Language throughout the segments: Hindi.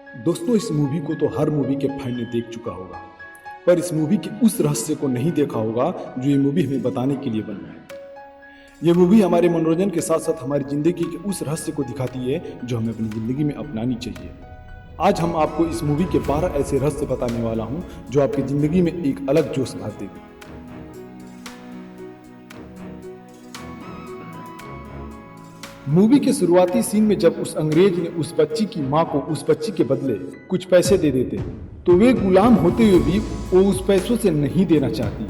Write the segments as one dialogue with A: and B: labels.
A: दोस्तों, इस मूवी को तो हर मूवी के फैन ने देख चुका होगा, पर इस मूवी के उस रहस्य को नहीं देखा होगा जो ये मूवी हमें बताने के लिए बनी है। ये मूवी हमारे मनोरंजन के साथ साथ हमारी जिंदगी के उस रहस्य को दिखाती है जो हमें अपनी जिंदगी में अपनानी चाहिए। आज हम आपको इस मूवी के 12 ऐसे रहस्य बताने वाला हूं जो आपकी जिंदगी में एक अलग जोश भर देंगे। मूवी के शुरुआती सीन में जब उस अंग्रेज ने उस बच्ची की मां को उस बच्ची के बदले कुछ पैसे दे देते तो वे गुलाम होते हुए भी वो उस पैसों से नहीं देना चाहती।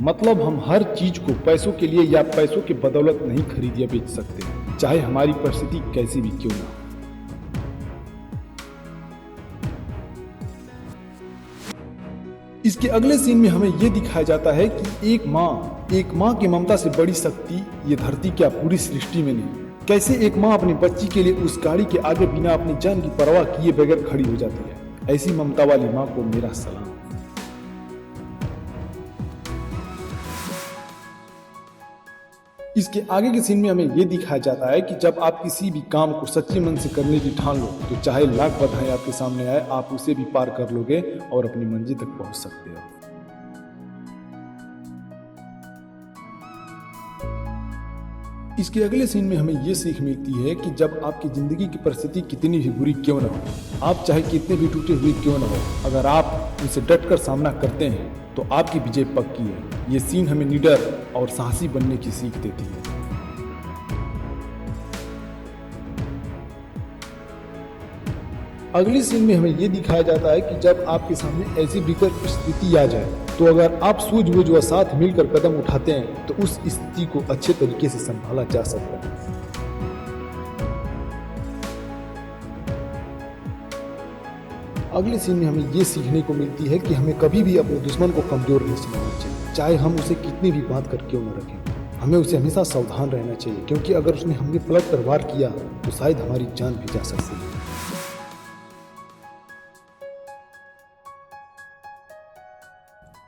A: मतलब हम हर चीज को पैसों के लिए या पैसों के बदौलत नहीं खरीद या बेच सकते, चाहे हमारी परिस्थिति कैसी भी क्यों ना। इसके अगले सीन में हमें यह दिखाया जाता है कि एक माँ की ममता से बड़ी शक्ति ये धरती क्या पूरी सृष्टि में नहीं। कैसे एक माँ अपनी बच्ची के लिए उस गाड़ी के आगे बिना अपनी जान की परवाह किए बगैर खड़ी हो जाती है। ऐसी ममता वाली माँ को मेरा सलाम। इसके आगे के सीन में हमें यह दिखाया जाता है कि जब आप किसी भी काम को सच्चे मन से करने की ठान लो तो चाहे लाख बाधाएं आपके सामने आए, आप उसे भी पार कर लोगे और अपनी मंजिल तक पहुंच सकते हो। इसके अगले सीन में हमें यह सीख मिलती है कि जब आपकी जिंदगी की परिस्थिति कितनी भी बुरी क्यों न हो, आप चाहे कितने भी टूटे हुए क्यों न हो, अगर आप उनसे डटकर सामना करते हैं तो आपकी विजय पक्की है। ये सीन हमें निडर और साहसी बनने की सीख देती है। अगले सीन में हमें यह दिखाया जाता है कि जब आपके सामने ऐसी विकट स्थिति आ जाए तो अगर आप सूझबूझ व साथ मिलकर कदम उठाते हैं तो उस स्थिति को अच्छे तरीके से संभाला जा सकता है। अगले सीन में हमें ये सीखने को मिलती है कि हमें कभी भी अपने दुश्मन को कमजोर नहीं समझना चाहिए, चाहे हम उसे कितनी भी बात कर क्यों न रखें। हमें उसे हमेशा सावधान रहना चाहिए, क्योंकि अगर उसने हमें पलट कर वार किया तो शायद हमारी जान भी जा सकती है।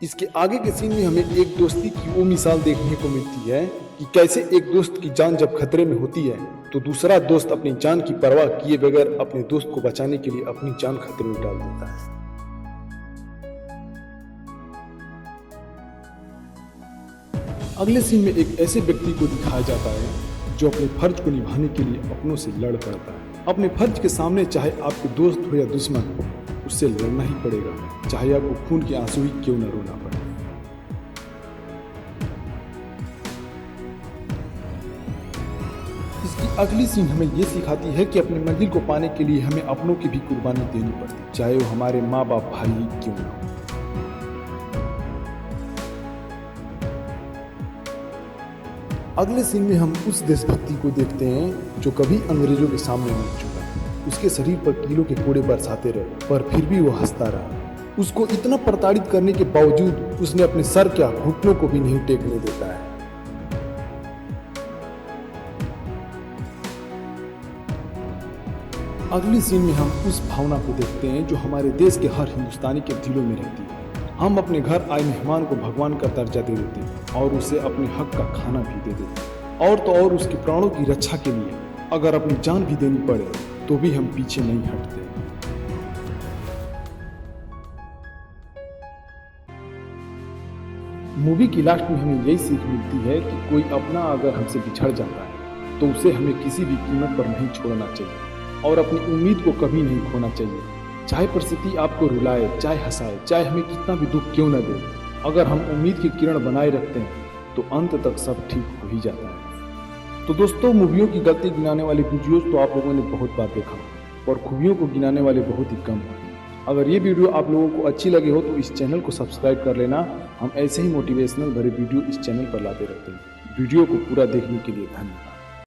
A: इसके आगे के सीन में हमें एक दोस्ती की वो मिसाल देखने को मिलती है कि कैसे एक दोस्त की जान जब खतरे में होती है तो दूसरा दोस्त अपनी जान की परवाह किए बगैर अपने दोस्त को बचाने के लिए अपनी जान खतरे में डाल देता है। अगले सीन में एक ऐसे व्यक्ति को दिखाया जाता है जो अपने फर्ज को निभाने के लिए अपनों से लड़ पड़ता है। अपने फर्ज के सामने चाहे आपके दोस्त हो या दुश्मन, उससे लड़ना ही पड़ेगा, चाहे आपको खून के आंसू ही क्यों न रोना पड़े। इसकी अगली सीन हमें यह सिखाती है कि अपनी मंजिल को पाने के लिए हमें अपनों की भी कुर्बानी देनी पड़ती, चाहे वो हमारे माँ बाप भाई ही क्यों न हो। अगले सीन में हम उस देशभक्ति को देखते हैं जो कभी अंग्रेजों के सामने नहीं झुका। उसके शरीर पर कीलों के कोड़े बरसाते रहे, पर फिर भी वो हंसता रहा। उसको इतना प्रताड़ित करने के बावजूद उसने अपने सर क्या घुटनों को भी नहीं टेकने देता है। अगली सीन में हम उस भावना को देखते हैं जो हमारे देश के हर हिंदुस्तानी के दिलों में रहती है। हम अपने घर आए मेहमान को भगवान का दर्जा दे देते हैं और उसे अपने हक का खाना भी दे देते हैं, और तो और उसके प्राणों की रक्षा के लिए अगर अपनी जान भी देनी पड़े तो भी हम पीछे नहीं हटते। मूवी की लास्ट में हमें यही सीख मिलती है कि कोई अपना अगर हमसे बिछड़ जाता है तो उसे हमें किसी भी कीमत पर नहीं छोड़ना चाहिए और अपनी उम्मीद को कभी नहीं खोना चाहिए। चाहे परिस्थिति आपको रुलाए, चाहे हंसाए, चाहे हमें कितना भी दुख क्यों न दे, अगर हम उम्मीद की किरण बनाए रखते हैं तो अंत तक सब ठीक हो ही जाता है। तो दोस्तों, मूवियों की गलती गिनाने वाले वीडियोस तो आप लोगों ने बहुत बार देखा और खूबियों को गिनाने वाले बहुत ही कम हैं। अगर ये वीडियो आप लोगों को अच्छी लगी हो तो इस चैनल को सब्सक्राइब कर लेना। हम ऐसे ही मोटिवेशनल भरे वीडियो इस चैनल पर लाते रहते हैं। वीडियो को पूरा देखने के लिए धन्यवाद।